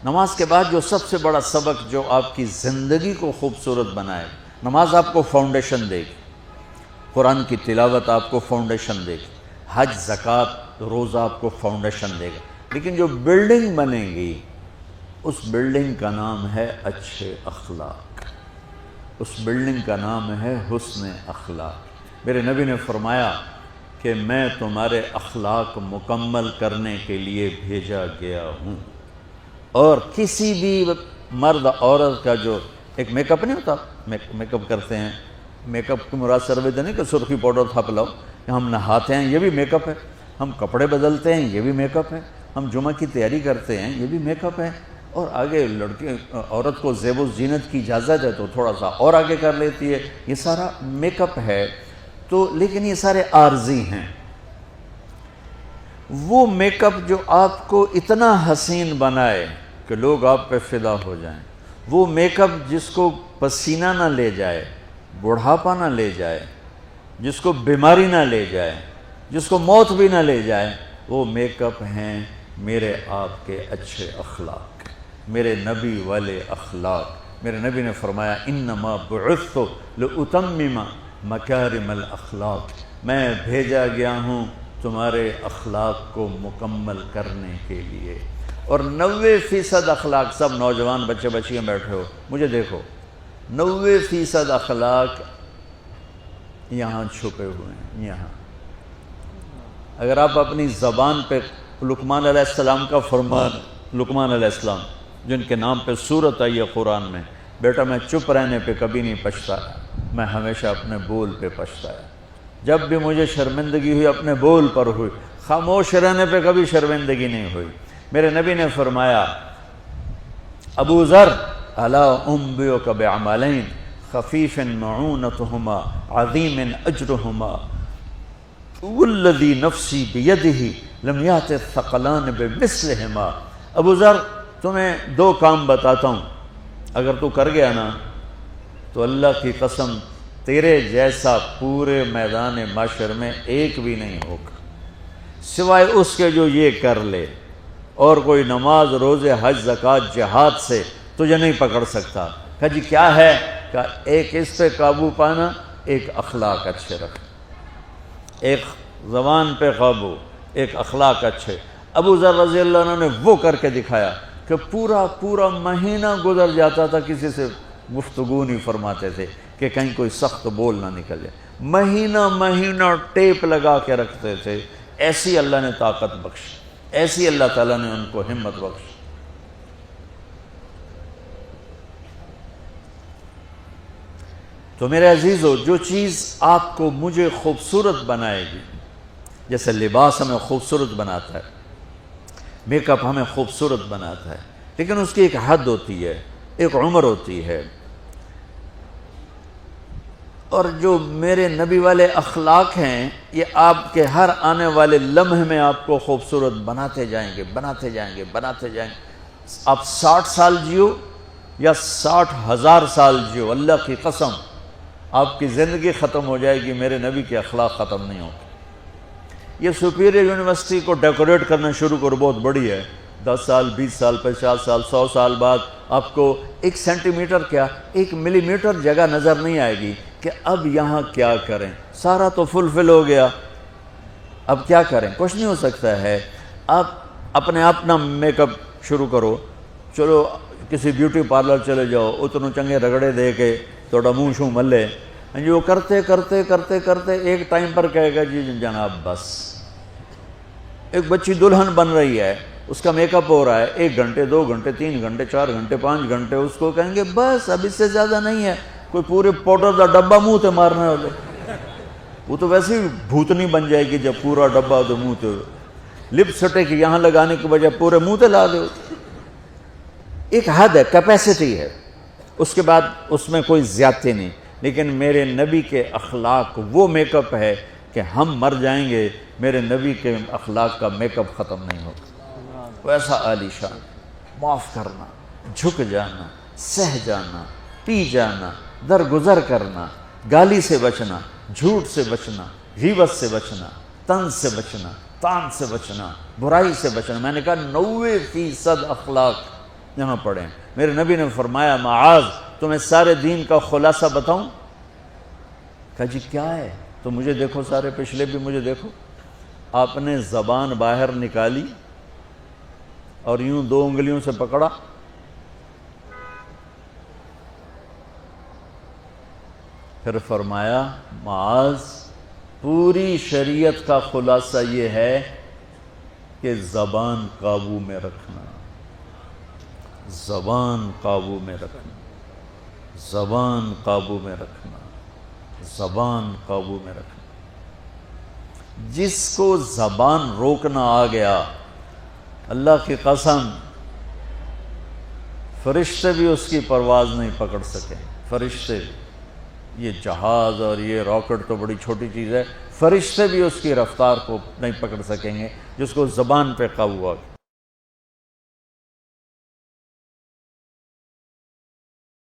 نماز کے بعد جو سب سے بڑا سبق جو آپ کی زندگی کو خوبصورت بنائے، نماز آپ کو فاؤنڈیشن دے گی، قرآن کی تلاوت آپ کو فاؤنڈیشن دے گی، حج، زکوٰۃ، روزہ آپ کو فاؤنڈیشن دے گا، لیکن جو بلڈنگ بنے گی اس بلڈنگ کا نام ہے اچھے اخلاق، اس بلڈنگ کا نام ہے حسن اخلاق۔ میرے نبی نے فرمایا کہ میں تمہارے اخلاق مکمل کرنے کے لیے بھیجا گیا ہوں، اور کسی بھی مرد عورت کا جو ایک میک اپ نہیں ہوتا، میک اپ کرتے ہیں، میک اپ کی مراد سروے نہیں کہ سرخی پاؤڈر تھاپ لاؤ، ہم نہاتے ہیں یہ بھی میک اپ ہے، ہم کپڑے بدلتے ہیں یہ بھی میک اپ ہے، ہم جمعہ کی تیاری کرتے ہیں یہ بھی میک اپ ہے، اور آگے لڑکی عورت کو زیب و زینت کی اجازت ہے تو تھوڑا سا اور آگے کر لیتی ہے، یہ سارا میک اپ ہے۔ تو لیکن یہ سارے عارضی ہیں۔ وہ میک اپ جو آپ کو اتنا حسین بنائے کہ لوگ آپ پہ فدا ہو جائیں، وہ میک اپ جس کو پسینہ نہ لے جائے، بڑھاپا نہ لے جائے، جس کو بیماری نہ لے جائے، جس کو موت بھی نہ لے جائے، وہ میک اپ ہیں میرے آپ کے اچھے اخلاق، میرے نبی والے اخلاق۔ میرے نبی نے فرمایا انما بعثت لاتمم مکارم الاخلاق، میں بھیجا گیا ہوں تمہارے اخلاق کو مکمل کرنے کے لیے۔ اور 90% اخلاق، سب نوجوان بچے بچیاں بیٹھے ہو مجھے دیکھو، 90% اخلاق یہاں چھپے ہوئے ہیں۔ یہاں اگر آپ اپنی زبان پہ لقمان علیہ السلام کا فرمان، لقمان علیہ السلام جن کے نام پہ سورت آئی ہے قرآن میں، بیٹا میں چپ رہنے پہ کبھی نہیں پچھتایا، میں ہمیشہ اپنے بول پہ پچھتایا، جب بھی مجھے شرمندگی ہوئی اپنے بول پر ہوئی، خاموش رہنے پہ کبھی شرمندگی نہیں ہوئی۔ میرے نبی نے فرمایا ابو ذر الا انبئک بعملین خفیف معونتہما عظیم اجرہما والذی نفسی بیدہ لم یأت الثقلان بمثلہما۔ ابو ذر تمہیں 2 کام بتاتا ہوں، اگر تو کر گیا نا تو اللہ کی قسم تیرے جیسا پورے میدان معاشر میں ایک بھی نہیں ہوگا سوائے اس کے جو یہ کر لے، اور کوئی نماز، روزے، حج، زکوٰۃ، جہاد سے تجھے نہیں پکڑ سکتا۔ کہا جی کیا ہے؟ کہ ایک اس پہ قابو پانا، ایک اخلاق اچھے رکھنا، ایک زبان پہ قابو، ایک اخلاق اچھے۔ ابو ذر رضی اللہ عنہ نے وہ کر کے دکھایا کہ پورا مہینہ گزر جاتا تھا، کسی سے گفتگو نہیں فرماتے تھے کہ کہیں کوئی سخت بول نہ نکل جائے، مہینہ ٹیپ لگا کے رکھتے تھے۔ ایسی اللہ نے طاقت بخشی، ایسی اللہ تعالیٰ نے ان کو ہمت بخشی۔ تو میرے عزیزو، جو چیز آپ کو مجھے خوبصورت بنائے گی، جیسے لباس ہمیں خوبصورت بناتا ہے، میک اپ ہمیں خوبصورت بناتا ہے، لیکن اس کی ایک حد ہوتی ہے، ایک عمر ہوتی ہے، اور جو میرے نبی والے اخلاق ہیں یہ آپ کے ہر آنے والے لمحے میں آپ کو خوبصورت بناتے جائیں گے، بناتے جائیں گے، بناتے جائیں گے۔ آپ 60 سال جیو یا 60,000 سال جیو، اللہ کی قسم آپ کی زندگی ختم ہو جائے گی، میرے نبی کے اخلاق ختم نہیں ہوتے۔ یہ سپیریئر یونیورسٹی کو ڈیکوریٹ کرنا شروع کرو، بہت بڑی ہے، 10 سال، 20 سال، 50 سال، 100 سال بعد آپ کو 1 سینٹی میٹر کیا 1 ملی میٹر جگہ نظر نہیں آئے گی کہ اب یہاں کیا کریں، سارا تو فل ہو گیا، اب کیا کریں، کچھ نہیں ہو سکتا ہے۔ آپ اپنے آپ نہ میک اپ شروع کرو، چلو کسی بیوٹی پارلر چلے جاؤ، اتنوں چنگے رگڑے دے کے تھوڑا منہ شوں ملے، جو کرتے ایک ٹائم پر کہے گا جی جناب بس۔ ایک بچی دلہن بن رہی ہے، اس کا میک اپ ہو رہا ہے، 1 گھنٹے، 2 گھنٹے، 3 گھنٹے، 4 گھنٹے، 5 گھنٹے، اس کو کہیں گے بس اب اس سے زیادہ نہیں ہے، کوئی پورے پاؤڈر کا ڈبہ منہ تے مارنے والے، وہ تو ویسے ہی بھوتنی بن جائے گی جب پورا ڈبہ تو منہ تے، لپسٹک یہاں لگانے کے بجائے پورے منہ تے لا دو۔ ایک حد ہے، کیپیسٹی ہے، اس کے بعد اس میں کوئی زیادتی نہیں۔ لیکن میرے نبی کے اخلاق وہ میک اپ ہے کہ ہم مر جائیں گے، میرے نبی کے اخلاق کا میک اپ ختم نہیں ہوگا۔ ویسا عالی شان، معاف کرنا، جھک جانا، سہ جانا، پی جانا، درگزر کرنا، گالی سے بچنا، جھوٹ سے بچنا، غیبت سے بچنا، طنز سے بچنا، طعن سے بچنا، برائی سے بچنا۔ میں نے کہا 90% اخلاق یہاں پڑھیں۔ میرے نبی نے فرمایا معاذ تمہیں سارے دین کا خلاصہ بتاؤں؟ کہا جی کیا ہے؟ تو مجھے دیکھو، سارے پچھلے بھی مجھے دیکھو۔ آپ نے زبان باہر نکالی اور یوں 2 انگلیوں سے پکڑا، پھر فرمایا معاذ پوری شریعت کا خلاصہ یہ ہے کہ زبان قابو میں رکھنا، زبان قابو میں رکھنا، زبان قابو میں رکھنا، زبان قابو میں رکھنا۔ جس کو زبان روکنا آ گیا، اللہ کی قسم فرشتے بھی اس کی پرواز نہیں پکڑ سکے، فرشتے بھی۔ یہ جہاز اور یہ راکٹ تو بڑی چھوٹی چیز ہے، فرشتے بھی اس کی رفتار کو نہیں پکڑ سکیں گے جس کو زبان پہ قابو آ گیا۔